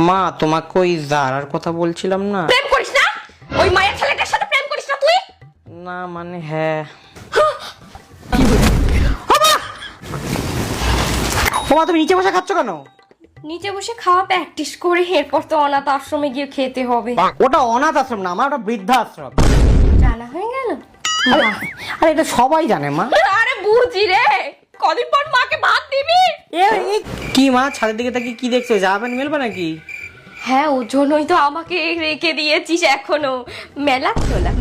মা তোমাকে ওই জারার কথা বলছিলাম না। প্রেম করিস না? ওই মায়ের ছেলেটার সাথে প্রেম করিস না তুই? না মানে হ্যাঁ। বাবা তুমি নিচে বসে খাচ্ছ কেন? নিচে বসে খাওয়া প্র্যাকটিস করে এরপর তো অনাথ আশ্রমে গিয়ে খেতে হবে। ওটা অনাথ আশ্রম না, আমার ওটা বৃদ্ধা আশ্রম। জানা হয়ে গেল? আরে এটা সবাই জানে মা। আরে বুঝি রে, কদিন পর মাকে ভাত দিবি? কি মা ছাদের দিকে তাকিয়ে কি দেখছো? জামা প্যান্ট মেলবে নাকি? হ্যাঁ, ওর জন্যই তো আমাকে রেখে দিয়েছিস এখনো।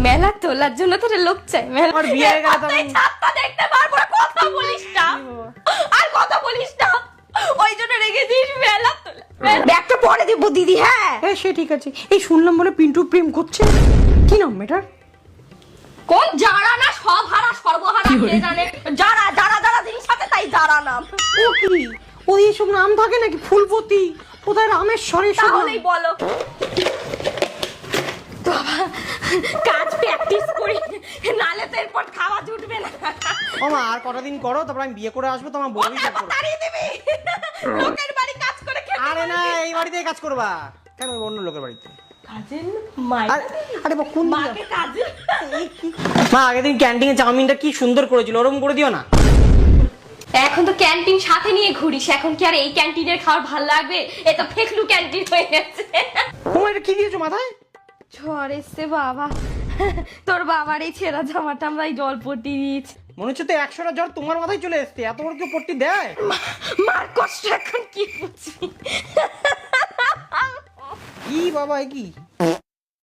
মেলা তোলার জন্য তোর লোক চাই। আমার বিয়ে হয়ে গেল তো আমি- ছাদটা দেখতে পারবো না, কথা বলিস না আর কথা বলিস না, ওই জন্য রেখেছিস মেলা তোলা। ব্যাগটা পরে দিব দিদি। হ্যাঁ হ্যাঁ সে ঠিক আছে। এই শুনলাম বলে পিন্টু প্রেম করছে। কি নাম মেয়েটার? কোন যারা না সবহারা সর্বহারা কে জানে? যারা যারা যারা জিনিস সাথে তাই যারা নাম। ও কি ওই এসব নাম থাকে নাকি? ফুলপতি, কোথায় রামেশ্বরী, সব নাম। তাহলেই বলো তো বাবা, কাজ প্র্যাকটিস করি, নালে তো এরপর খাওয়া জুটবে না। ও মা আর কটা দিন করো, তারপর আমি বিয়ে করে আসবো, তোমার বউই সব করবে। তাড়িয়ে দিবি? লোকের বাড়ি কাজ করে খেতে আরে না, পারবি? এই বাড়িতেই কাজ করবা কেন? অন্য লোকের বাড়িতে। কাজের মাই আরে বা কোন দিকে? মাকে কাজের মা আগের দিন ক্যান্টিনে চাউমিনটা কি সুন্দর করেছিল, ওরকম করে দিও না। এখন তো ক্যান্টিন সাথে নিয়ে ঘুরিস, এখন কি আর এই ক্যান্টিনের খাবার ভাল লাগবে? এ তো ফেকলু ক্যান্টিন হয়ে গেছে। তোমার এটা কি দিয়েছো মাথায়? ঝড় এসছে বাবা, তোর বাবার এই ছেঁড়া জামাটা আমরা এই জল পটি দিয়েছি। মনে হচ্ছে তো 100টা জ্বর তোমার মাথায় চলে এসছে। এত বড় কেউ পট্টি দেয়? মার কষ্ট এখন কি বুঝবি? কি বাবা, এ কি?